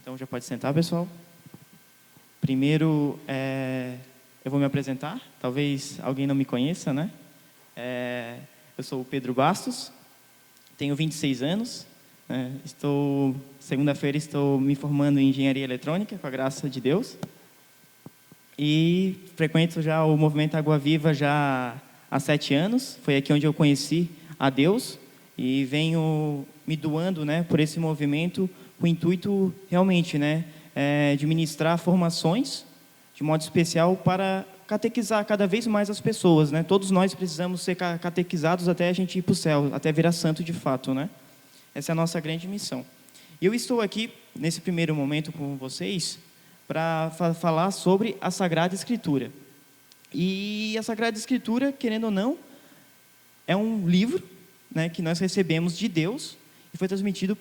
Então já pode sentar, pessoal. Primeiro, eu vou me apresentar. Talvez alguém não me conheça, né? Eu sou o Pedro Bastos, tenho 26 anos. Segunda-feira estou me formando em Engenharia Eletrônica, com a graça de Deus. E frequento já o Movimento Água Viva já há 7 anos. Foi aqui onde eu conheci a Deus e venho me doando, né, por esse movimento, com o intuito realmente, né, de ministrar formações, de modo especial, para catequizar cada vez mais as pessoas, né? Todos nós precisamos ser catequizados até a gente ir para o céu, até virar santo de fato, né? Essa é a nossa grande missão. E eu estou aqui, nesse primeiro momento com vocês, para falar sobre a Sagrada Escritura. E a Sagrada Escritura, querendo ou não, é um livro, né, que nós recebemos de Deus e foi transmitido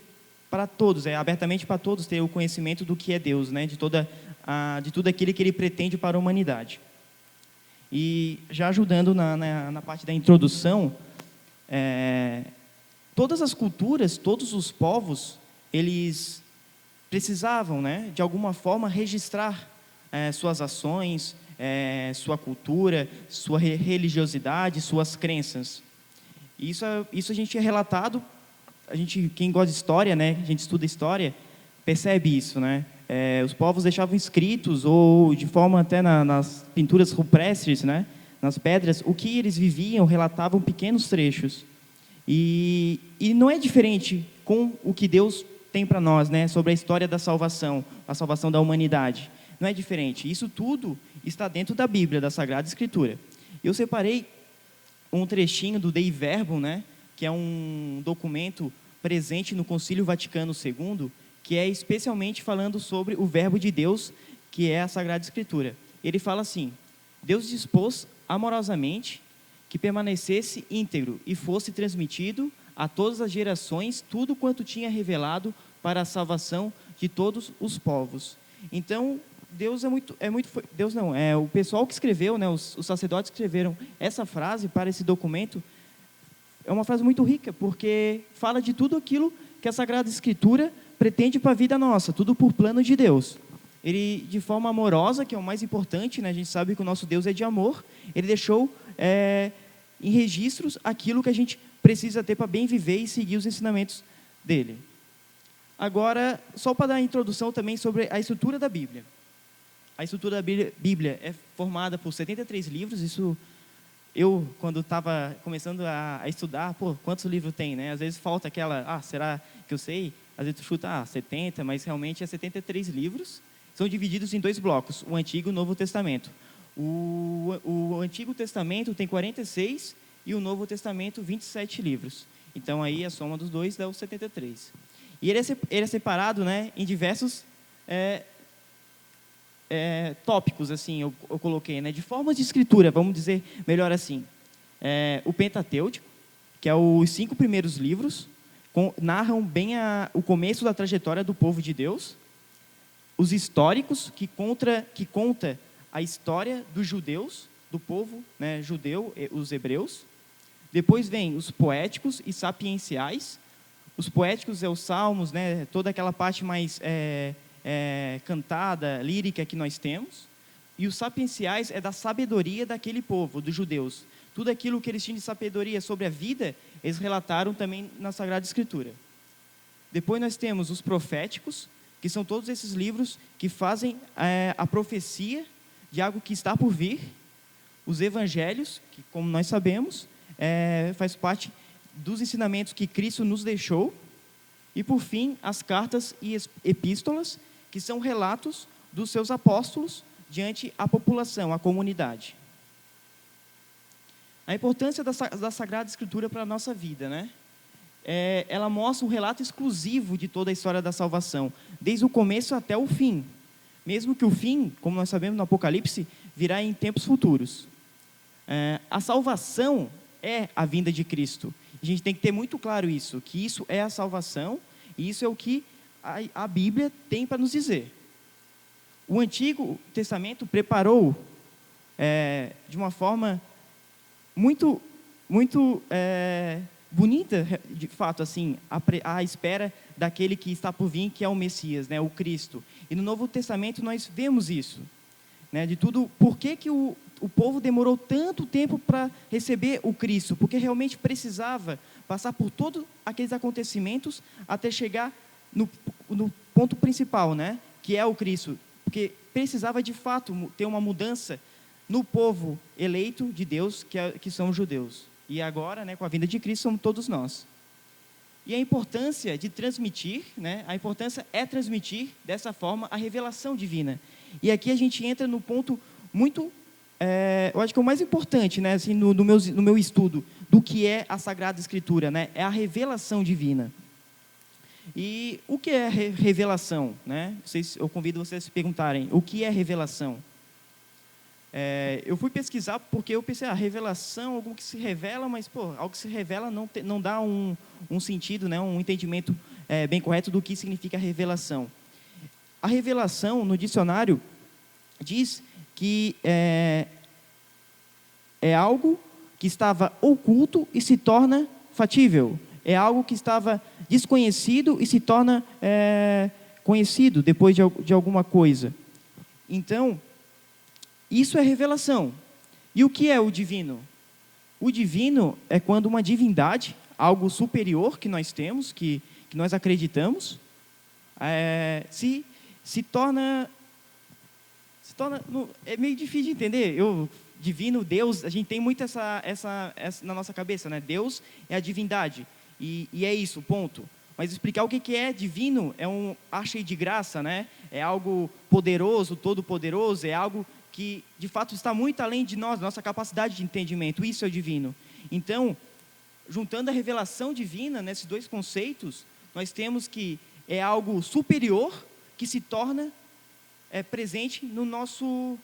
para todos, abertamente para todos ter o conhecimento do que é Deus, né, de tudo aquilo que Ele pretende para a humanidade. E já ajudando na parte da introdução, todas as culturas, todos os povos, eles precisavam, né, de alguma forma registrar suas ações, sua cultura, sua religiosidade, suas crenças. Isso a gente é relatado, quem gosta de história, né, a gente estuda história, percebe isso, né? Os povos deixavam escritos ou de forma até nas pinturas rupestres, né, nas pedras, o que eles viviam, relatavam pequenos trechos. E não é diferente com o que Deus tem para nós, né, sobre a história da salvação, a salvação da humanidade. Não é diferente. Isso tudo está dentro da Bíblia, da Sagrada Escritura. Eu separei um trechinho do Dei Verbum, né, que é um documento presente no Concílio Vaticano II, que é especialmente falando sobre o Verbo de Deus, que é a Sagrada Escritura. Ele fala assim: Deus dispôs amorosamente que permanecesse íntegro e fosse transmitido a todas as gerações tudo quanto tinha revelado para a salvação de todos os povos. Então, Deus o pessoal que escreveu, né, os sacerdotes que escreveram essa frase para esse documento, é uma frase muito rica, porque fala de tudo aquilo que a Sagrada Escritura pretende para a vida nossa, tudo por plano de Deus. Ele, de forma amorosa, que é o mais importante, né, a gente sabe que o nosso Deus é de amor, ele deixou em registros aquilo que a gente precisa ter para bem viver e seguir os ensinamentos dele. Agora, só para dar a introdução também sobre a estrutura da Bíblia. A estrutura da Bíblia é formada por 73 livros. Isso, eu, quando estava começando a estudar, quantos livros tem, né? Às vezes falta aquela, será que eu sei? Às vezes tu chuta, 70, mas realmente é 73 livros. São divididos em 2 blocos, o Antigo e o Novo Testamento. O Antigo Testamento tem 46 e o Novo Testamento 27 livros. Então, aí a soma dos dois dá os 73. E ele é separado, né, em diversos tópicos, assim, eu coloquei, né, de formas de escritura, vamos dizer melhor assim. O Pentateuco, que é os 5 primeiros livros, narram bem o começo da trajetória do povo de Deus. Os históricos, que conta a história dos judeus, do povo, né, judeu, os hebreus. Depois vem os poéticos e sapienciais. Os poéticos os salmos, né, toda aquela parte mais cantada, lírica que nós temos. E os sapienciais é da sabedoria daquele povo, dos judeus. Tudo aquilo que eles tinham de sabedoria sobre a vida, eles relataram também na Sagrada Escritura. Depois nós temos os proféticos, que são todos esses livros que fazem a profecia de algo que está por vir. Os evangelhos, que, como nós sabemos, faz parte dos ensinamentos que Cristo nos deixou. E, por fim, as cartas e epístolas, que são relatos dos seus apóstolos diante a população, a comunidade. A importância da Sagrada Escritura para a nossa vida, né? Ela mostra um relato exclusivo de toda a história da salvação, desde o começo até o fim. Mesmo que o fim, como nós sabemos no Apocalipse, virá em tempos futuros. A salvação é a vinda de Cristo. A gente tem que ter muito claro isso, que isso é a salvação, e isso é o que a Bíblia tem para nos dizer. O Antigo Testamento preparou, de uma forma muito bonita, de fato, assim, a espera daquele que está por vir, que é o Messias, né, o Cristo. E no Novo Testamento nós vemos isso, né, de tudo. Por que o povo demorou tanto tempo para receber o Cristo? Porque realmente precisava passar por todos aqueles acontecimentos até chegar no ponto principal, né, que é o Cristo. Porque precisava, de fato, ter uma mudança no povo eleito de Deus, que são os judeus. E agora, né, com a vinda de Cristo, somos todos nós. E a importância de transmitir, né, a importância é transmitir dessa forma a revelação divina. E aqui a gente entra no ponto muito, eu acho que é o mais importante, né, assim, no meu estudo, do que é a Sagrada Escritura, né, é a revelação divina. E o que é revelação? Né? Eu convido vocês a se perguntarem, o que é revelação? Eu fui pesquisar porque eu pensei, revelação, algo que se revela, mas algo que se revela não dá um sentido, né, um entendimento bem correto do que significa revelação. A revelação, no dicionário, diz que é algo que estava oculto e se torna fatível. É algo que estava desconhecido e se torna conhecido depois de alguma coisa. Então, isso é revelação. E o que é o divino? O divino é quando uma divindade, algo superior que nós temos, que nós acreditamos, se torna... É meio difícil de entender. Divino, Deus, a gente tem muito essa na nossa cabeça, né? Deus é a divindade. E é isso, ponto. Mas explicar o que é divino é um ar cheio de graça, né? É algo poderoso, todo-poderoso, é algo que, de fato, está muito além de nós, nossa capacidade de entendimento. Isso é o divino. Então, juntando a revelação divina nesses dois conceitos, nós temos que é algo superior que se torna presente no nosso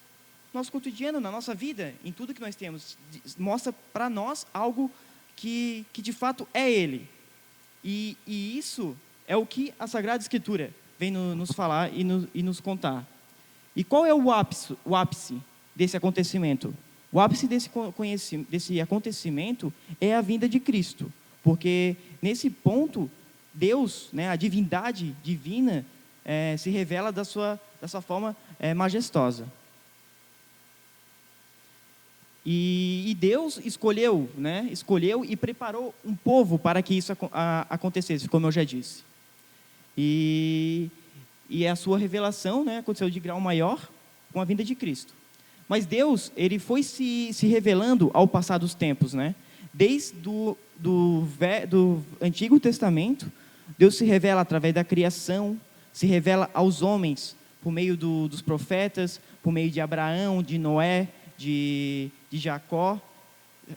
cotidiano, na nossa vida, em tudo que nós temos. Mostra para nós algo que de fato é Ele. E isso é o que a Sagrada Escritura vem nos falar e nos contar. E qual é o ápice desse acontecimento? O ápice desse acontecimento é a vinda de Cristo. Porque nesse ponto, Deus, né, a divindade divina, se revela da sua forma majestosa. E Deus escolheu e preparou um povo para que isso acontecesse, como eu já disse. E a sua revelação, né, aconteceu de grau maior com a vinda de Cristo. Mas Deus, ele foi se revelando ao passar dos tempos, né? Desde do Antigo Testamento, Deus se revela através da criação, se revela aos homens por meio dos profetas, por meio de Abraão, de Noé, de Jacó,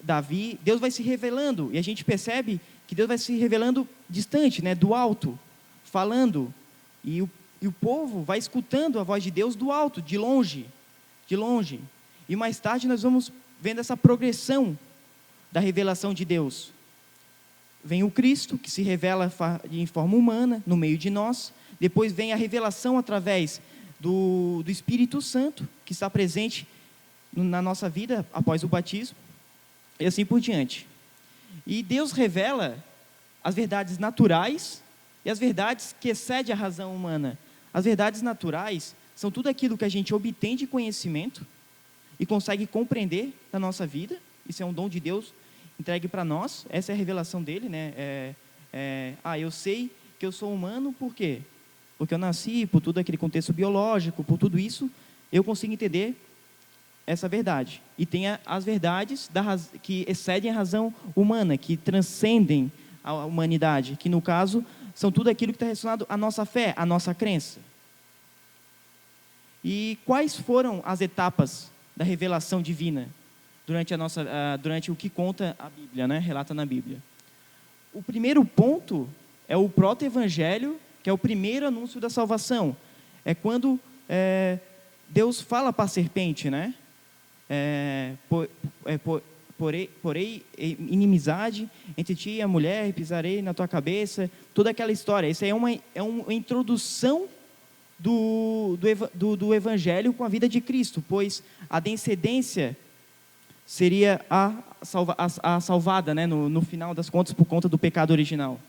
Davi. Deus vai se revelando, e a gente percebe que Deus vai se revelando distante, né, do alto, falando, e o povo vai escutando a voz de Deus do alto, de longe. E mais tarde nós vamos vendo essa progressão da revelação de Deus. Vem o Cristo, que se revela em forma humana, no meio de nós. Depois vem a revelação através do Espírito Santo, que está presente na nossa vida após o batismo, e assim por diante. E Deus revela as verdades naturais e as verdades que excedem a razão humana. As verdades naturais são tudo aquilo que a gente obtém de conhecimento e consegue compreender na nossa vida. Isso é um dom de Deus entregue para nós. Essa é a revelação dele, né? Eu sei que eu sou humano, por quê? Porque eu nasci, por todo aquele contexto biológico, por tudo isso, eu consigo entender essa verdade. E tem as verdades que excedem a razão humana, que transcendem a humanidade, que no caso são tudo aquilo que está relacionado à nossa fé, à nossa crença. E quais foram as etapas da revelação divina durante o que conta a Bíblia, né? Relata na Bíblia? O primeiro ponto é o proto-evangelho, que é o primeiro anúncio da salvação. É quando Deus fala para a serpente, né? Porei inimizade entre ti e a mulher, pisarei na tua cabeça, toda aquela história. Isso aí é uma introdução do Evangelho com a vida de Cristo, pois a descendência seria a salvada, né, no final das contas, por conta do pecado original.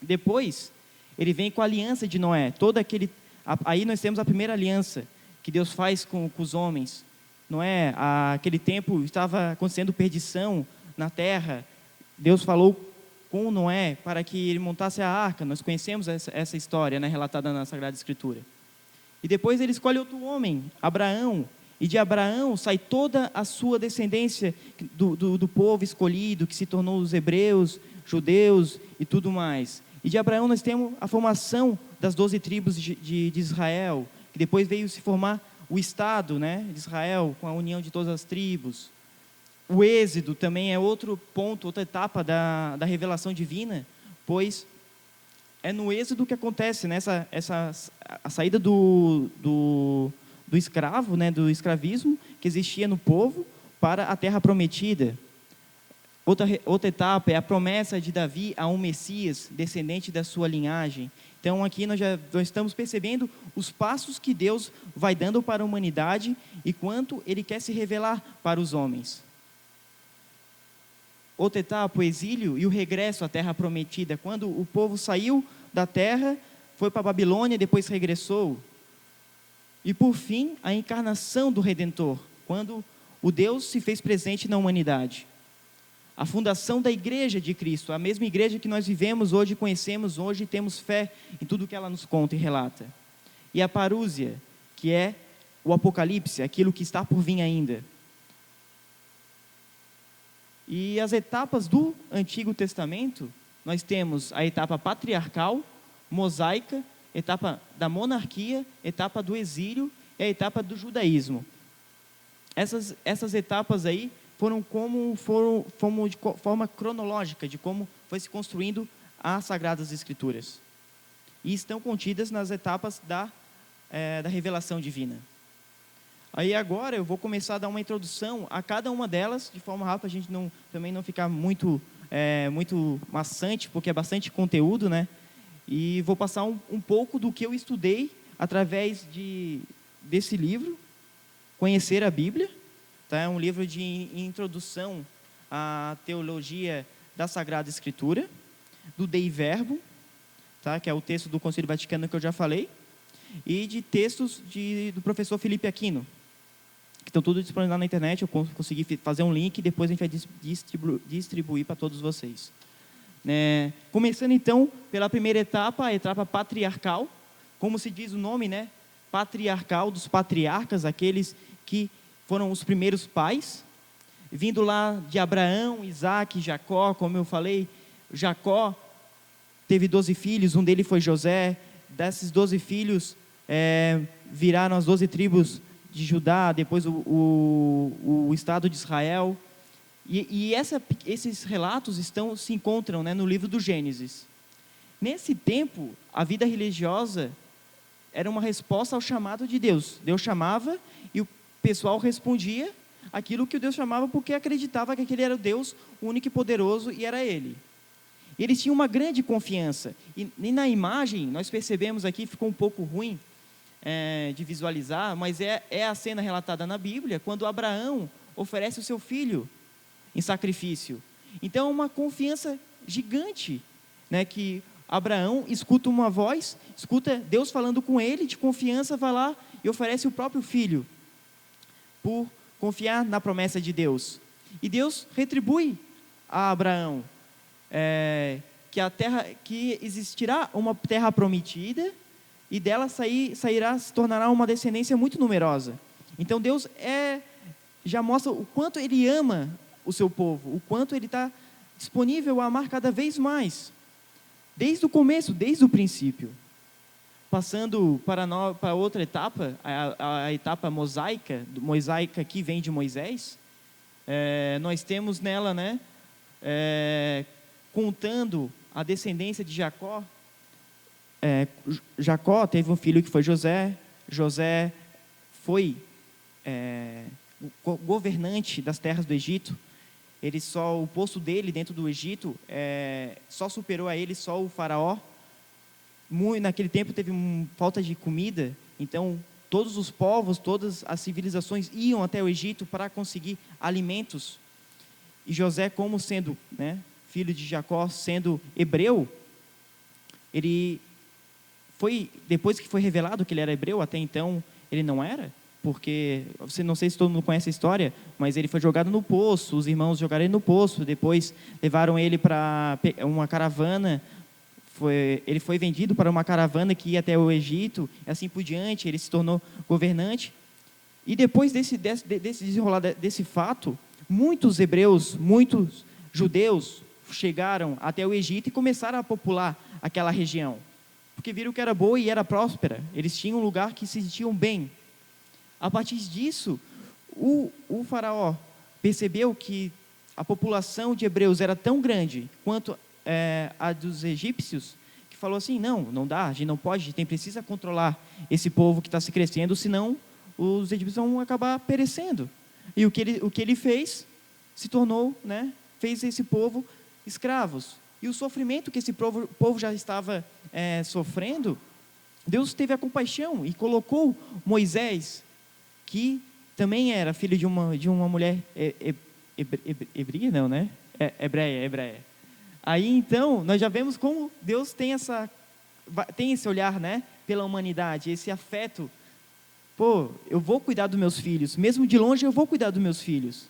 Depois, ele vem com a aliança de Noé. Aí nós temos a primeira aliança que Deus faz com os homens. Noé, aquele tempo estava acontecendo perdição na terra. Deus falou com Noé para que ele montasse a arca. Nós conhecemos essa história, né, relatada na Sagrada Escritura. E depois ele escolhe outro homem, Abraão. E de Abraão sai toda a sua descendência do povo escolhido, que se tornou os hebreus, judeus e tudo mais. E de Abraão nós temos a formação das 12 tribos de Israel, que depois veio se formar o Estado, né, de Israel, com a união de todas as tribos. O Êxodo também é outro ponto, outra etapa da revelação divina, pois é no Êxodo que acontece, né, a saída do escravo, né, do escravismo que existia no povo para a terra prometida. Outra etapa é a promessa de Davi a um Messias, descendente da sua linhagem. Então aqui nós estamos percebendo os passos que Deus vai dando para a humanidade e quanto Ele quer se revelar para os homens. Outra etapa, o exílio e o regresso à terra prometida. Quando o povo saiu da terra, foi para a Babilônia, depois regressou. E por fim, a encarnação do Redentor, quando o Deus se fez presente na humanidade. A fundação da igreja de Cristo, a mesma igreja que nós vivemos hoje, conhecemos hoje e temos fé em tudo que ela nos conta e relata. E a parúzia, que é o Apocalipse, aquilo que está por vir ainda. E as etapas do Antigo Testamento, nós temos a etapa patriarcal, mosaica, etapa da monarquia, etapa do exílio e a etapa do judaísmo. Essas etapas aí foram de forma cronológica, de como foi se construindo as Sagradas Escrituras. E estão contidas nas etapas da revelação divina. Aí agora eu vou começar a dar uma introdução a cada uma delas, de forma rápida, a gente também não ficar muito maçante, porque é bastante conteúdo, né? E vou passar um pouco do que eu estudei através desse livro, Conhecer a Bíblia. Tá? É um livro de introdução à teologia da Sagrada Escritura, do Dei Verbo, tá? Que é o texto do Concílio Vaticano que eu já falei, e de textos do professor Felipe Aquino, que estão tudo disponíveis lá na internet. Eu consegui fazer um link e depois a gente vai distribuir para todos vocês. Começando então pela primeira etapa, a etapa patriarcal, como se diz o nome, né? Patriarcal, dos patriarcas, aqueles que foram os primeiros pais, vindo lá de Abraão, Isaac, Jacó. Como eu falei, Jacó teve 12 filhos, um deles foi José. Desses 12 filhos viraram as 12 tribos de Judá, depois o Estado de Israel. E esses relatos se encontram, né, no livro do Gênesis. Nesse tempo, a vida religiosa era uma resposta ao chamado de Deus. Deus chamava e o pessoal respondia aquilo que o Deus chamava, porque acreditava que aquele era o Deus único e poderoso e era Ele. E eles tinham uma grande confiança. E na imagem, nós percebemos aqui, ficou um pouco ruim de visualizar, mas é a cena relatada na Bíblia, quando Abraão oferece o seu filho em sacrifício. Então, é uma confiança gigante, né, que Abraão escuta uma voz, escuta Deus falando com ele, de confiança, vai lá e oferece o próprio filho, por confiar na promessa de Deus. E Deus retribui a Abraão, que existirá uma terra prometida, e dela se tornará uma descendência muito numerosa. Então Deus já mostra o quanto Ele ama o seu povo, o quanto Ele está disponível a amar cada vez mais, desde o começo, desde o princípio. Passando para outra etapa, a etapa mosaica que vem de Moisés, nós temos nela, né, contando a descendência de Jacó. Jacó teve um filho que foi José. José foi governante das terras do Egito. O posto dele dentro do Egito só superou a ele só o faraó. Naquele tempo teve falta de comida, então todos os povos, todas as civilizações iam até o Egito para conseguir alimentos. E José, como sendo, né, filho de Jacó, sendo hebreu, ele foi, depois que foi revelado que ele era hebreu, até então ele não era, porque, não sei se todo mundo conhece a história, mas ele foi jogado no poço, os irmãos jogaram ele no poço, depois levaram ele para uma caravana, ele foi vendido para uma caravana que ia até o Egito, e assim por diante, ele se tornou governante. E depois desse desenrolar desse fato, muitos hebreus, muitos judeus chegaram até o Egito e começaram a popular aquela região, porque viram que era boa e era próspera, eles tinham um lugar que se sentiam bem. A partir disso, o faraó percebeu que a população de hebreus era tão grande quanto a dos egípcios, que falou assim, não dá, a gente não pode, a gente precisa controlar esse povo que está se crescendo, senão os egípcios vão acabar perecendo. E o que ele fez, se tornou, né, fez esse povo escravos. E o sofrimento que esse povo já estava sofrendo, Deus teve a compaixão e colocou Moisés, que também era filho de uma mulher hebreia, não, né? Hebreia. Aí, então, nós já vemos como Deus tem esse olhar, né, pela humanidade, esse afeto. Pô, eu vou cuidar dos meus filhos, mesmo de longe eu vou cuidar dos meus filhos.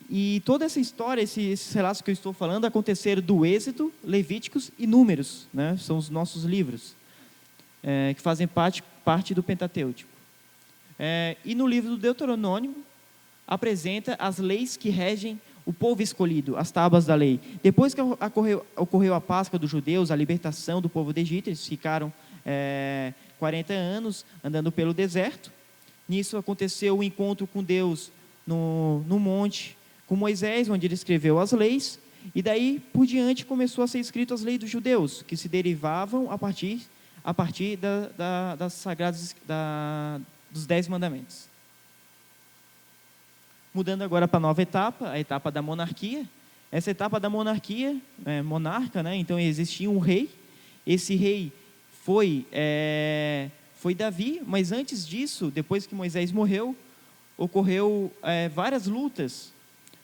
E toda essa história, esses relatos que eu estou falando, aconteceram do Êxodo, Levíticos e Números, né? São os nossos livros, que fazem parte do Pentateuco. E no livro do Deuteronômio, apresenta as leis que regem o povo escolhido, as tábuas da lei. Depois que ocorreu a Páscoa dos judeus, a libertação do povo do Egito, eles ficaram 40 anos andando pelo deserto. Nisso aconteceu o encontro com Deus no monte, com Moisés, onde ele escreveu as leis, e daí por diante começou a ser escrito as leis dos judeus, que se derivavam a partir das sagradas, dos 10 mandamentos. Mudando agora para a nova etapa, a etapa da monarquia. Essa etapa da monarquia, monarca, né? Então existia um rei, esse rei foi Davi, mas antes disso, depois que Moisés morreu, ocorreu várias lutas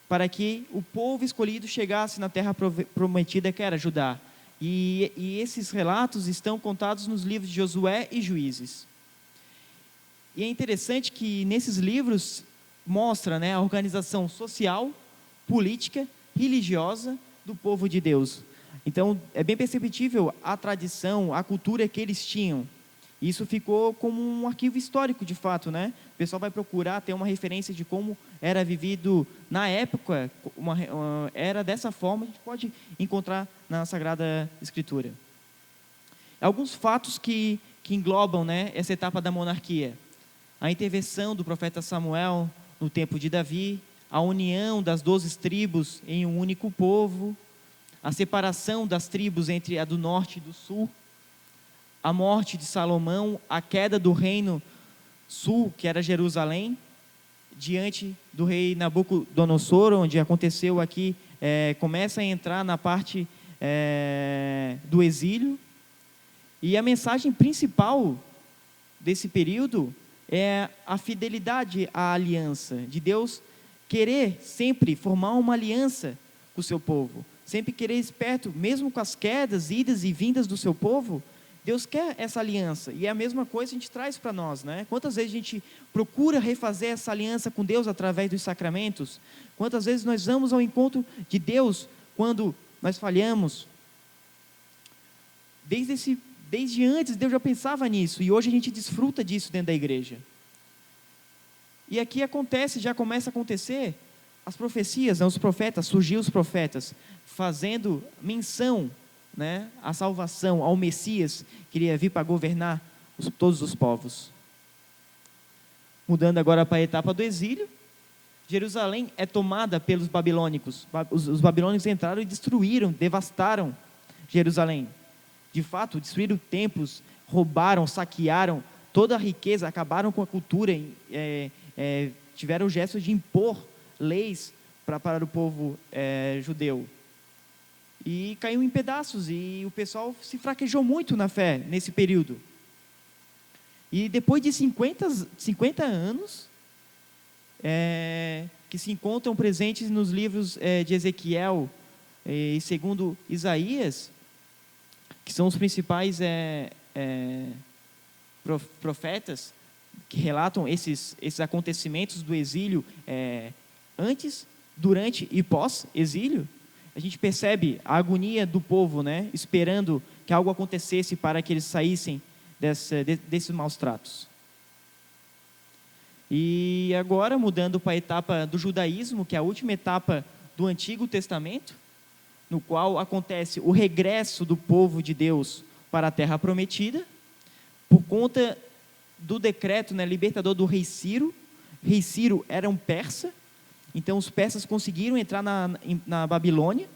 para que o povo escolhido chegasse na terra prometida, que era Judá. E esses relatos estão contados nos livros de Josué e Juízes. E é interessante que nesses livros mostra, né, a organização social, política, religiosa do povo de Deus. Então, é bem perceptível a tradição, a cultura que eles tinham. Isso ficou como um arquivo histórico, de fato, né? O pessoal vai procurar ter uma referência de como era vivido na época, era dessa forma, a gente pode encontrar na Sagrada Escritura. Alguns fatos que englobam, né, essa etapa da monarquia. A intervenção do profeta Samuel no tempo de Davi, a união das 12 tribos em um único povo, a separação das tribos entre a do norte e do sul, a morte de Salomão, a queda do reino sul, que era Jerusalém, diante do rei Nabucodonosor, onde aconteceu aqui, começa a entrar na parte do exílio. E a mensagem principal desse período é a fidelidade à aliança, de Deus querer sempre formar uma aliança com o seu povo, sempre querer esperto, mesmo com as quedas, idas e vindas do seu povo, Deus quer essa aliança, e é a mesma coisa que a gente traz para nós, né? Quantas vezes a gente procura refazer essa aliança com Deus através dos sacramentos? Quantas vezes nós vamos ao encontro de Deus quando nós falhamos? Desde antes Deus já pensava nisso, e hoje a gente desfruta disso dentro da igreja. E aqui já começa a acontecer as profecias, né? Os profetas, surgiu os profetas, fazendo menção, né, à salvação, ao Messias, que iria vir para governar todos os povos. Mudando agora para a etapa do exílio, Jerusalém é tomada pelos babilônicos. Os babilônicos entraram e destruíram, devastaram Jerusalém. De fato, destruíram templos, roubaram, saquearam toda a riqueza, acabaram com a cultura, tiveram o gesto de impor leis para o povo judeu. E caiu em pedaços, e o pessoal se fraquejou muito na fé nesse período. E depois de 50 anos, que se encontram presentes nos livros de Ezequiel e segundo Isaías, que são os principais profetas que relatam esses acontecimentos do exílio antes, durante e pós-exílio, a gente percebe a agonia do povo, né, esperando que algo acontecesse para que eles saíssem desses maus tratos. E agora, mudando para a etapa do judaísmo, que é a última etapa do Antigo Testamento, no qual acontece o regresso do povo de Deus para a Terra Prometida, por conta do decreto, né, libertador do rei Ciro. Rei Ciro era um persa, então os persas conseguiram entrar na Babilônia,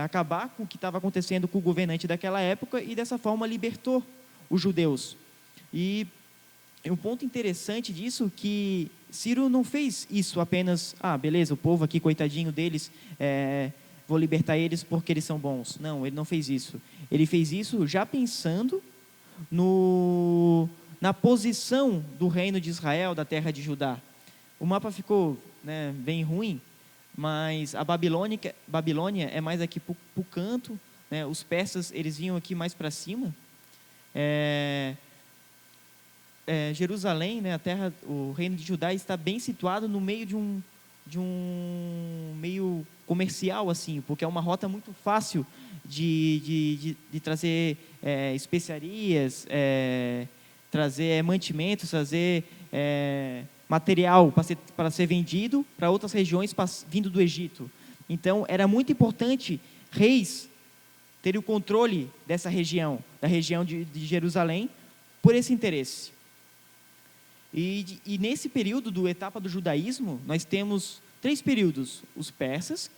acabar com o que estava acontecendo com o governante daquela época, e dessa forma libertou os judeus. E um ponto interessante disso, que Ciro não fez isso apenas, beleza, o povo aqui, coitadinho deles, vou libertar eles porque eles são bons. Não, ele não fez isso. Ele fez isso já pensando na posição do reino de Israel, da terra de Judá. O mapa ficou, né, bem ruim, mas a Babilônia é mais aqui para o canto, né, os persas eles vinham aqui mais para cima. Jerusalém, né, a terra, o reino de Judá está bem situado no meio de um meio comercial, assim, porque é uma rota muito fácil de trazer especiarias, trazer mantimentos, trazer material para ser vendido para outras regiões vindo do Egito. Então, era muito importante reis terem o controle dessa região, da região de Jerusalém, por esse interesse. E nesse período da etapa do judaísmo, nós temos 3 períodos. Os persas,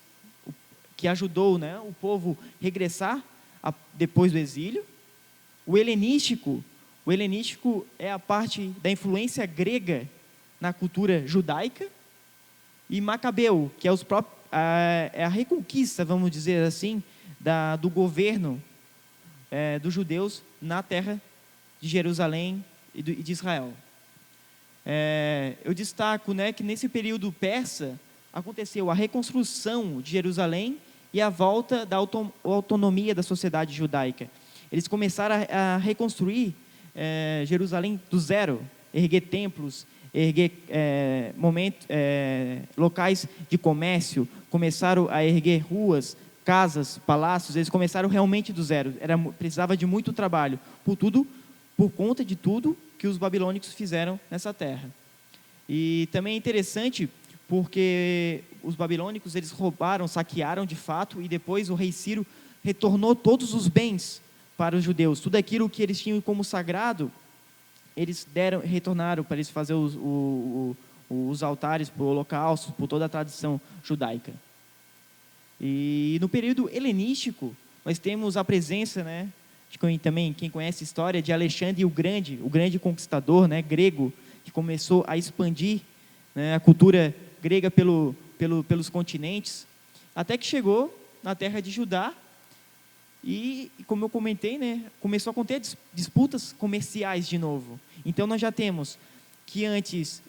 que ajudou, né, o povo regressar depois do exílio. O helenístico é a parte da influência grega na cultura judaica. E Macabeu, que é a reconquista, vamos dizer assim, do governo dos judeus na terra de Jerusalém e de Israel. Eu destaco, né, que nesse período persa aconteceu a reconstrução de Jerusalém e a volta da autonomia da sociedade judaica. Eles começaram a reconstruir Jerusalém do zero, erguer templos, erguer locais de comércio, começaram a erguer ruas, casas, palácios. Eles começaram realmente do zero. Precisava de muito trabalho, por conta de tudo que os babilônicos fizeram nessa terra. E também é interessante porque os babilônicos eles roubaram, saquearam de fato, e depois o rei Ciro retornou todos os bens para os judeus. Tudo aquilo que eles tinham como sagrado, eles retornaram para eles fazer os altares para o holocausto, por toda a tradição judaica. E no período helenístico, nós temos a presença, né, também quem conhece a história de Alexandre o grande conquistador, né, grego, que começou a expandir, né, a cultura grega pelos continentes, até que chegou na terra de Judá e como eu comentei, né, começou a conter disputas comerciais de novo. Então nós já temos que antes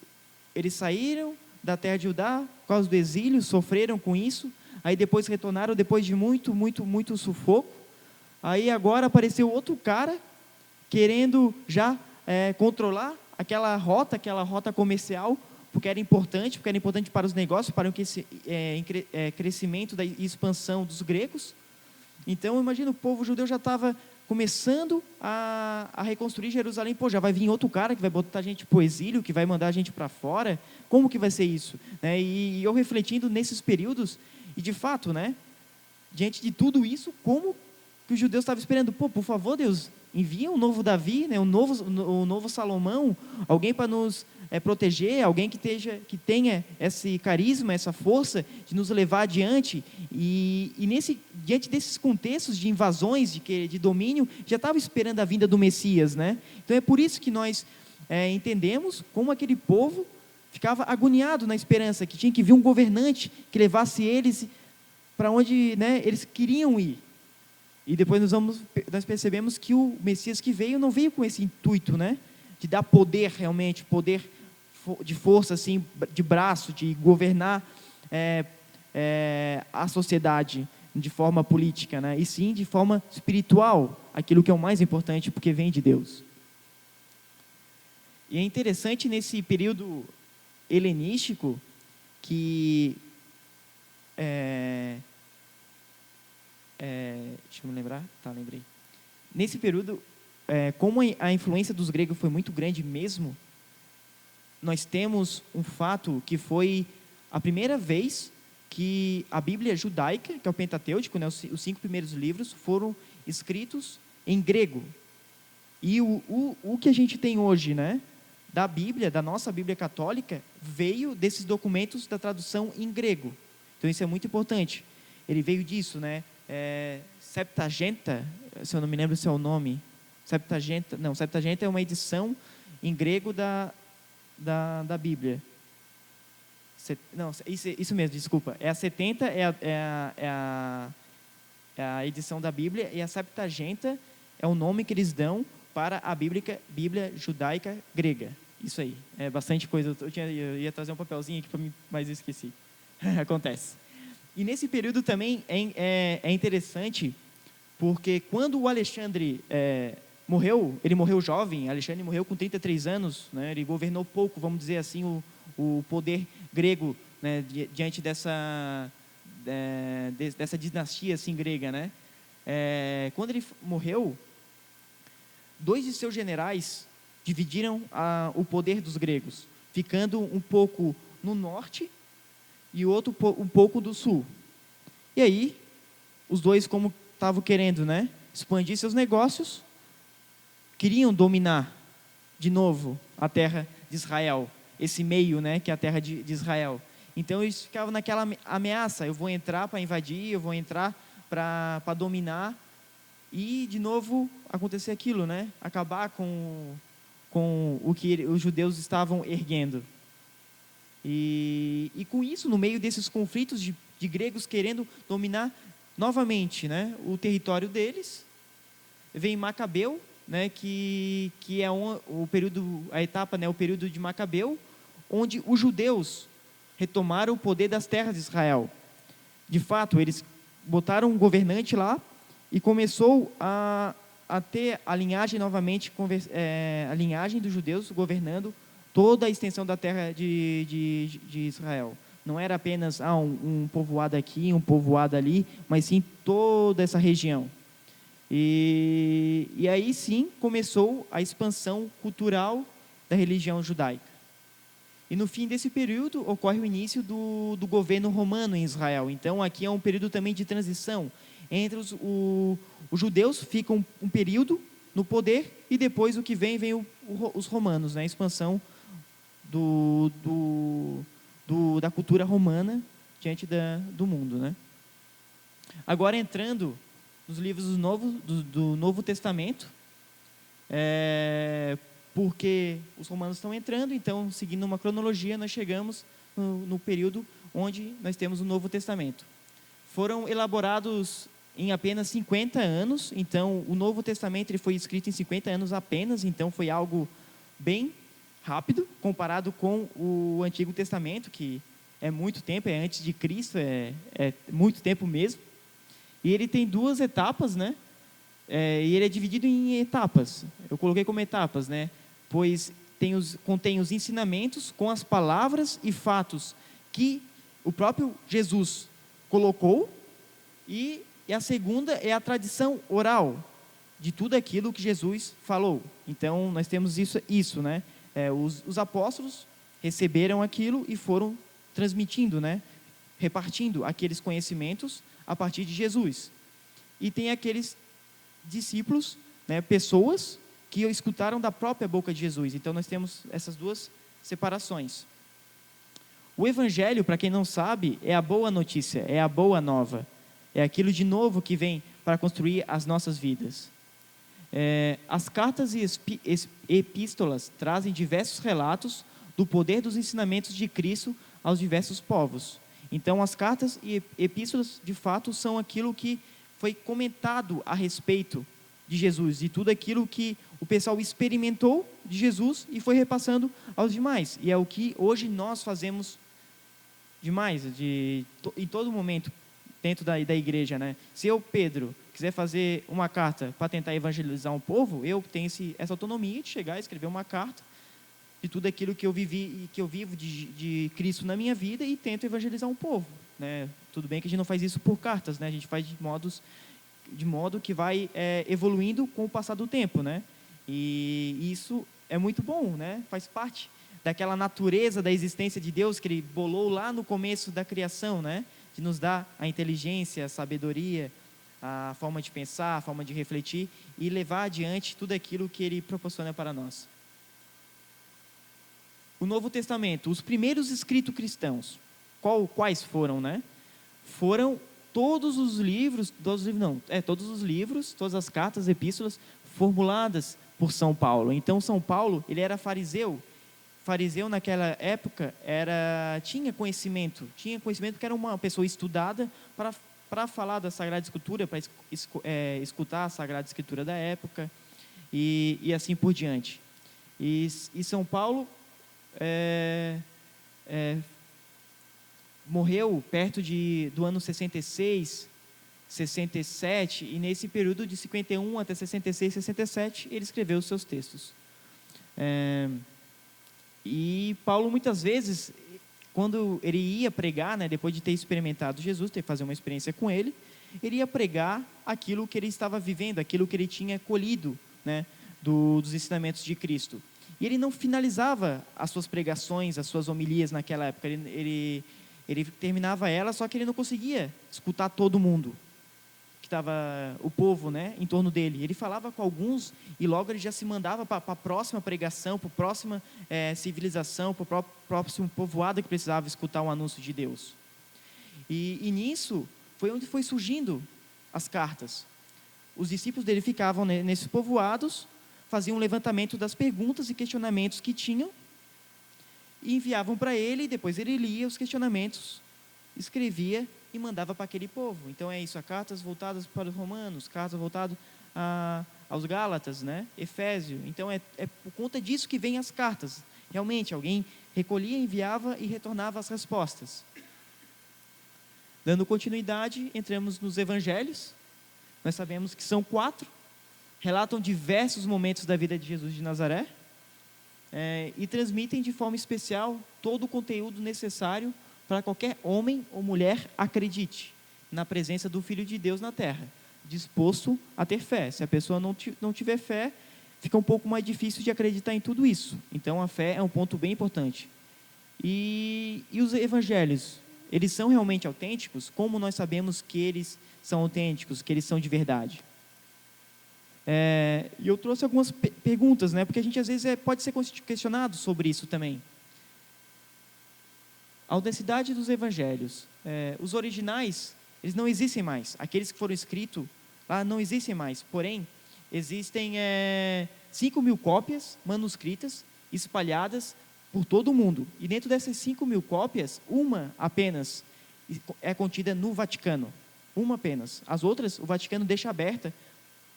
eles saíram da terra de Judá por causa do exílio, sofreram com isso, aí depois retornaram depois de muito sufoco. Aí agora apareceu outro cara querendo já controlar aquela rota comercial, porque era importante para os negócios, para o crescimento e expansão dos gregos. Então, imagina, o povo judeu já estava começando a reconstruir Jerusalém. Já vai vir outro cara que vai botar a gente para o exílio, que vai mandar a gente para fora. Como que vai ser isso? E eu refletindo nesses períodos, e de fato, né, diante de tudo isso, como que os judeus estavam esperando? Por favor, Deus, envia um novo Davi, né, um novo Salomão, alguém para nos proteger, alguém que tenha esse carisma, essa força de nos levar adiante. E diante desses contextos de invasões, de domínio, já estava esperando a vinda do Messias, né? Então é por isso que nós entendemos como aquele povo ficava agoniado na esperança que tinha que vir um governante que levasse eles para onde, né, eles queriam ir. E depois nós percebemos que o Messias que veio não veio com esse intuito, né, de dar poder realmente, poder de força, assim, de braço, de governar a sociedade de forma política, né, e sim de forma espiritual, aquilo que é o mais importante, porque vem de Deus. E é interessante nesse período helenístico que deixa eu me lembrar, lembrei. Nesse período, como a influência dos gregos foi muito grande mesmo, nós temos um fato que foi a primeira vez que a Bíblia judaica, que é o Pentateuco, né, os 5 primeiros livros, foram escritos em grego. E o que a gente tem hoje, né, da Bíblia, da nossa Bíblia católica, veio desses documentos da tradução em grego. Então isso é muito importante. Ele veio disso, né? Septaginta, se eu não me lembro se é o nome. Septaginta é uma edição em grego da Bíblia. Não, isso mesmo, desculpa. A 70 é a edição da Bíblia, e a Septaginta é o nome que eles dão para a Bíblia judaica grega. Isso aí, é bastante coisa. Eu ia trazer um papelzinho aqui para mim, mas eu esqueci. Acontece. E nesse período também é interessante, porque quando o Alexandre morreu, ele morreu jovem. Alexandre morreu com 33 anos, né? Ele governou pouco, vamos dizer assim, o poder grego, né, diante dessa dinastia assim, grega, né? Quando ele morreu, 2 de seus generais dividiram o poder dos gregos, ficando um pouco no norte e outro um pouco do sul. E aí, os dois, como estavam querendo, né, expandir seus negócios, queriam dominar de novo a terra de Israel, esse meio, né, que é a terra de Israel. Então eles ficavam naquela ameaça: eu vou entrar para invadir, eu vou entrar para dominar, e de novo acontecer aquilo, né, acabar com o que os judeus estavam erguendo. E com isso, no meio desses conflitos de gregos querendo dominar novamente, né, o território deles, vem Macabeu, né, que é a etapa, né, o período de Macabeu, onde os judeus retomaram o poder das terras de Israel. De fato, eles botaram um governante lá e começou a ter a linhagem novamente, a linhagem dos judeus governando toda a extensão da terra de Israel. Não era apenas um povoado aqui, um povoado ali, mas sim toda essa região. E aí sim começou a expansão cultural da religião judaica. E no fim desse período ocorre o início do governo romano em Israel. Então aqui é um período também de transição entre os judeus, ficam um período no poder, e depois o que vem os romanos, né? A expansão da cultura romana diante do mundo, né? Agora, entrando nos livros do Novo Testamento, porque os romanos estão entrando, então, seguindo uma cronologia, nós chegamos no período onde nós temos o Novo Testamento. Foram elaborados em apenas 50 anos, então o Novo Testamento ele foi escrito em 50 anos apenas, então foi algo bem rápido, comparado com o Antigo Testamento, que é muito tempo, é antes de Cristo, é muito tempo mesmo. E ele tem 2 etapas, né? E ele é dividido em etapas. Eu coloquei como etapas, né? Pois contém os ensinamentos com as palavras e fatos que o próprio Jesus colocou, e a segunda é a tradição oral de tudo aquilo que Jesus falou. Então, nós temos isso, né? Os apóstolos receberam aquilo e foram transmitindo, né? Repartindo aqueles conhecimentos a partir de Jesus. E tem aqueles discípulos, né? Pessoas que escutaram da própria boca de Jesus. Então, nós temos essas 2 separações. O Evangelho, para quem não sabe, é a boa notícia, é a boa nova. É aquilo de novo que vem para construir as nossas vidas. As cartas e epístolas trazem diversos relatos do poder dos ensinamentos de Cristo aos diversos povos. Então, as cartas e epístolas, de fato, são aquilo que foi comentado a respeito de Jesus, de tudo aquilo que o pessoal experimentou de Jesus e foi repassando aos demais. E é o que hoje nós fazemos demais, em todo momento, dentro da igreja, né? Se eu, Pedro, quiser fazer uma carta para tentar evangelizar um povo, eu tenho essa autonomia de chegar e escrever uma carta de tudo aquilo que eu vivi e que eu vivo de Cristo na minha vida e tento evangelizar um povo, né? Tudo bem que a gente não faz isso por cartas, né? A gente faz de modo que vai evoluindo com o passar do tempo, né? E isso é muito bom, né? Faz parte daquela natureza da existência de Deus que Ele bolou lá no começo da criação, né? De nos dar a inteligência, a sabedoria, a forma de pensar, a forma de refletir e levar adiante tudo aquilo que Ele proporciona para nós. O Novo Testamento, os primeiros escritos cristãos, quais foram, né? Foram todos os livros, todas as cartas, epístolas formuladas por São Paulo. Então, São Paulo, ele era fariseu. Fariseu naquela época tinha conhecimento porque era uma pessoa estudada para falar da Sagrada Escritura, para escutar a Sagrada Escritura da época e assim por diante. E São Paulo morreu perto do ano 66, 67, e nesse período de 51 até 66, 67, ele escreveu os seus textos. E Paulo, muitas vezes, quando ele ia pregar, né, depois de ter experimentado Jesus, ter fazer uma experiência com ele ia pregar aquilo que ele estava vivendo, aquilo que ele tinha colhido, né, dos ensinamentos de Cristo. E ele não finalizava as suas pregações, as suas homilias naquela época. Ele terminava ela, só que ele não conseguia escutar todo mundo, que estava o povo, né, em torno dele. Ele falava com alguns e logo ele já se mandava para a próxima pregação, para a próxima civilização, para o próximo povoado que precisava escutar o anúncio de Deus. E nisso foi onde foi surgindo as cartas. Os discípulos dele ficavam nesses povoados, faziam um levantamento das perguntas e questionamentos que tinham e enviavam para ele, e depois ele lia os questionamentos, escrevia e mandava para aquele povo. Então é isso, cartas voltadas para os romanos, cartas voltadas aos Gálatas, né? Efésio. Então é por conta disso que vem as cartas. Realmente, alguém recolhia, enviava e retornava as respostas. Dando continuidade, entramos nos evangelhos. Nós sabemos que são 4, relatam diversos momentos da vida de Jesus de Nazaré, e transmitem de forma especial todo o conteúdo necessário para qualquer homem ou mulher acredite na presença do Filho de Deus na terra, disposto a ter fé. Se a pessoa não tiver fé, fica um pouco mais difícil de acreditar em tudo isso. Então a fé é um ponto bem importante. E os evangelhos, eles são realmente autênticos? Como nós sabemos que eles são autênticos, que eles são de verdade? E eu trouxe algumas perguntas, né? Porque a gente às vezes pode ser questionado sobre isso também. A autenticidade dos evangelhos. Os originais, eles não existem mais. Aqueles que foram escritos lá não existem mais. Porém, existem 5.000 cópias manuscritas espalhadas por todo o mundo. E dentro dessas 5.000 cópias, uma apenas é contida no Vaticano. Uma apenas. As outras, o Vaticano deixa aberta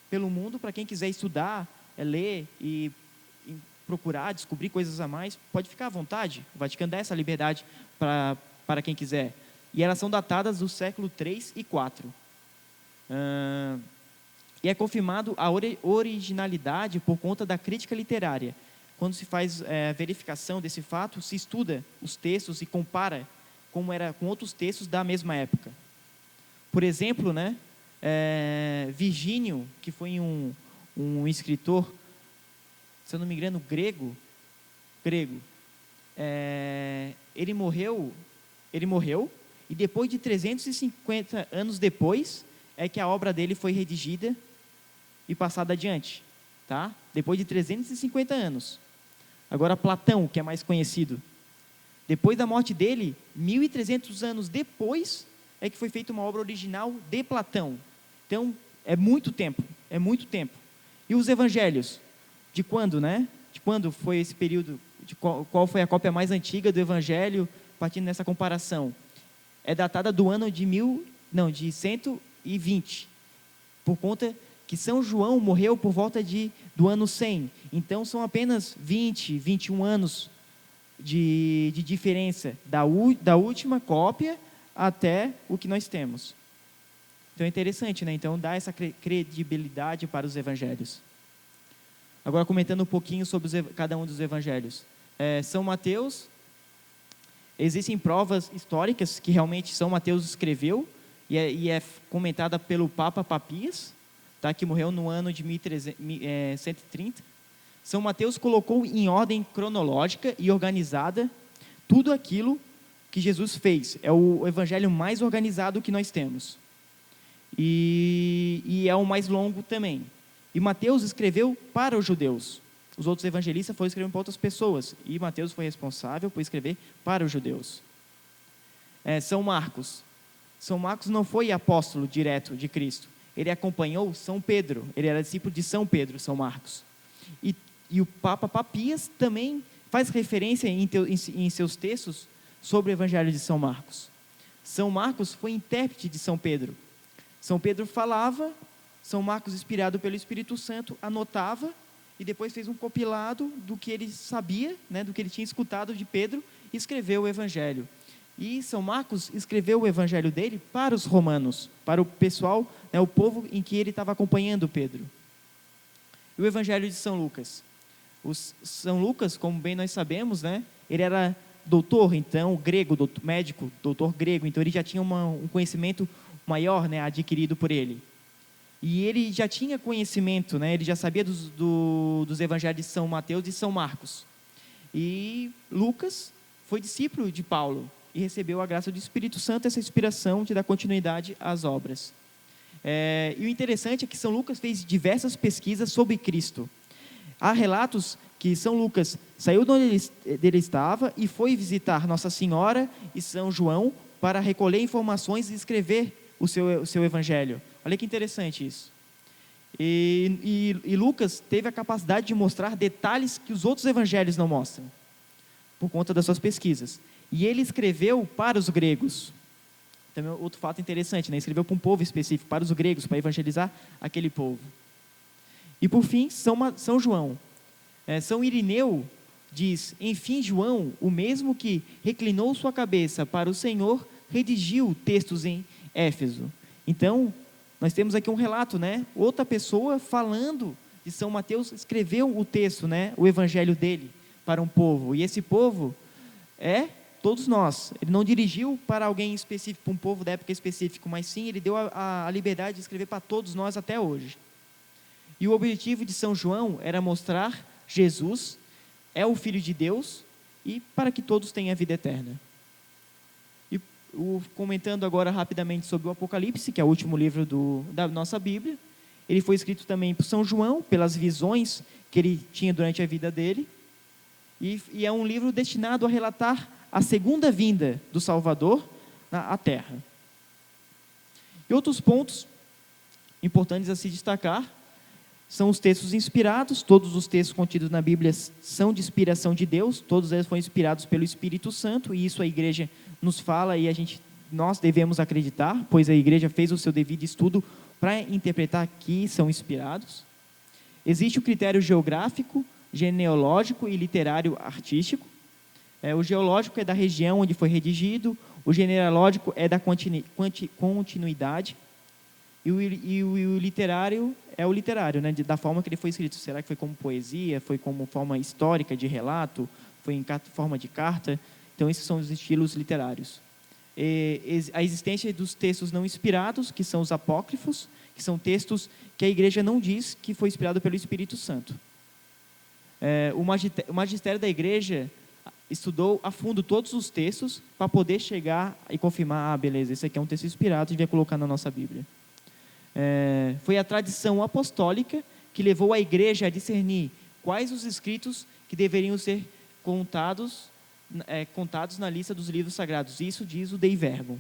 pelo mundo para quem quiser estudar, ler e procurar, descobrir coisas a mais, pode ficar à vontade. O Vaticano dá essa liberdade para quem quiser. E elas são datadas do século 3 e 4. E é confirmado a originalidade por conta da crítica literária. Quando se faz a verificação desse fato, se estuda os textos e compara como era com outros textos da mesma época. Por exemplo, né, Virgínio, que foi um escritor, se eu não me engano, grego, ele morreu, e depois de 350 anos depois, é que a obra dele foi redigida e passada adiante, tá? Depois de 350 anos. Agora Platão, que é mais conhecido, depois da morte dele, 1.300 anos depois, é que foi feita uma obra original de Platão. Então, é muito tempo. E os evangelhos? De quando, né? De quando foi esse período? Qual foi a cópia mais antiga do evangelho, partindo dessa comparação? É datada do ano de 120. por conta que São João morreu por volta do ano 100. Então, são apenas 20, 21 anos de diferença da última cópia até o que nós temos. Então, é interessante, né? Então, dá essa credibilidade para os evangelhos. Agora, comentando um pouquinho sobre cada um dos evangelhos. São Mateus, existem provas históricas que realmente São Mateus escreveu, e é comentada pelo Papa Papias, tá? Que morreu no ano de 1130. São Mateus colocou em ordem cronológica e organizada tudo aquilo que Jesus fez. É o evangelho mais organizado que nós temos. E é o mais longo também. E Mateus escreveu para os judeus. Os outros evangelistas foram escrever para outras pessoas. E Mateus foi responsável por escrever para os judeus. São Marcos. São Marcos não foi apóstolo direto de Cristo. Ele acompanhou São Pedro. Ele era discípulo de São Pedro, São Marcos. E o Papa Papias também faz referência em seus textos sobre o evangelho de São Marcos. São Marcos foi intérprete de São Pedro. São Pedro falava, São Marcos, inspirado pelo Espírito Santo, anotava e depois fez um compilado do que ele sabia, né, do que ele tinha escutado de Pedro, e escreveu o evangelho. E São Marcos escreveu o evangelho dele para os romanos, para o pessoal, né, o povo em que ele estava acompanhando Pedro. E o evangelho de São Lucas. São Lucas, como bem nós sabemos, né, ele era doutor, então, grego, médico, doutor grego, então ele já tinha um conhecimento maior, né, adquirido por ele. E ele já tinha conhecimento, né, ele já sabia dos evangelhos de São Mateus e São Marcos. E Lucas foi discípulo de Paulo e recebeu a graça do Espírito Santo, essa inspiração de dar continuidade às obras. E o interessante é que São Lucas fez diversas pesquisas sobre Cristo. Há relatos que São Lucas saiu de onde ele estava e foi visitar Nossa Senhora e São João para recolher informações e escrever o seu evangelho. Olha que interessante isso. E Lucas teve a capacidade de mostrar detalhes que os outros evangelhos não mostram, por conta das suas pesquisas. E ele escreveu para os gregos. Também outro fato interessante, né? Escreveu para um povo específico, para os gregos, para evangelizar aquele povo. E por fim, São João. São Irineu diz: enfim, João, o mesmo que reclinou sua cabeça para o Senhor, redigiu textos em Éfeso. Então, nós temos aqui um relato, né? Outra pessoa falando de São Mateus escreveu o texto, né? O evangelho dele para um povo. E esse povo é todos nós. Ele não dirigiu para alguém específico, para um povo da época específica, mas sim, ele deu a liberdade de escrever para todos nós até hoje. E o objetivo de São João era mostrar Jesus é o Filho de Deus e para que todos tenham a vida eterna. E comentando agora rapidamente sobre o Apocalipse, que é o último livro da nossa Bíblia, ele foi escrito também por São João, pelas visões que ele tinha durante a vida dele, e é um livro destinado a relatar a segunda vinda do Salvador à Terra. E outros pontos importantes a se destacar são os textos inspirados. Todos os textos contidos na Bíblia são de inspiração de Deus, todos eles foram inspirados pelo Espírito Santo, e isso a igreja nos fala e nós devemos acreditar, pois a igreja fez o seu devido estudo para interpretar que são inspirados. Existe o critério geográfico, genealógico e literário artístico. O geológico é da região onde foi redigido, o genealógico é da continuidade, e o literário é o literário, né, da forma que ele foi escrito. Será que foi como poesia, foi como forma histórica de relato, foi em forma de carta? Então, esses são os estilos literários. A existência dos textos não inspirados, que são os apócrifos, que são textos que a igreja não diz que foi inspirado pelo Espírito Santo. O magistério da igreja estudou a fundo todos os textos para poder chegar e confirmar: beleza, esse aqui é um texto inspirado, a gente vai colocar na nossa Bíblia. Foi a tradição apostólica que levou a igreja a discernir quais os escritos que deveriam ser contados na lista dos livros sagrados. Isso diz o Dei Verbum.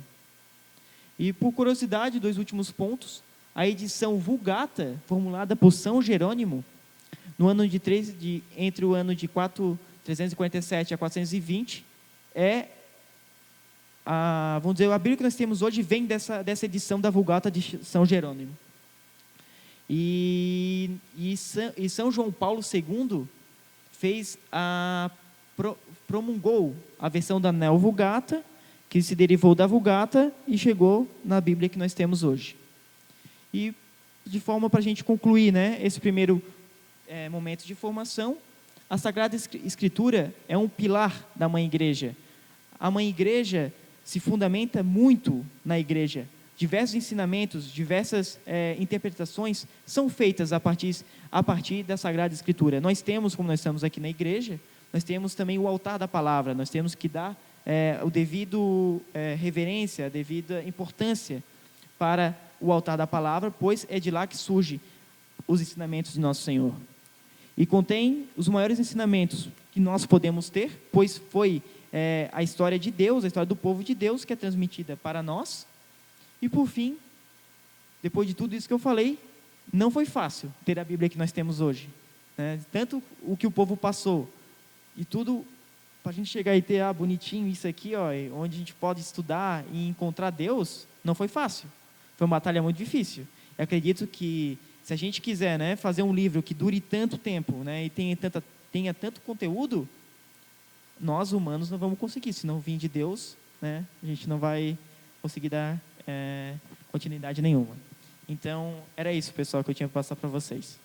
E por curiosidade, 2 últimos pontos: a edição Vulgata, formulada por São Jerônimo, no ano entre o ano de 347 a 420, vamos dizer, a Bíblia que nós temos hoje vem dessa edição da Vulgata de São Jerônimo. E São João Paulo II promulgou a versão da Neo Vulgata, que se derivou da Vulgata e chegou na Bíblia que nós temos hoje. E de forma para a gente concluir, né, esse primeiro momento de formação, a Sagrada Escritura é um pilar da Mãe Igreja. A Mãe Igreja se fundamenta muito na Igreja. Diversos ensinamentos, diversas interpretações são feitas a partir da Sagrada Escritura. Nós temos, como nós estamos aqui na igreja, nós temos também o altar da palavra, nós temos que dar o devido reverência, a devida importância para o altar da palavra, pois é de lá que surgem os ensinamentos de nosso Senhor. E contém os maiores ensinamentos que nós podemos ter, pois foi a história de Deus, a história do povo de Deus que é transmitida para nós. E por fim, depois de tudo isso que eu falei, não foi fácil ter a Bíblia que nós temos hoje, né? Tanto o que o povo passou e tudo para a gente chegar e ter bonitinho isso aqui, ó, onde a gente pode estudar e encontrar Deus, não foi fácil. Foi uma batalha muito difícil. Eu acredito que se a gente quiser, né, fazer um livro que dure tanto tempo, né, e tenha tanto conteúdo, nós humanos não vamos conseguir. Se não vir de Deus, né, a gente não vai conseguir dar continuidade nenhuma. Então, era isso, pessoal, que eu tinha que passar para vocês.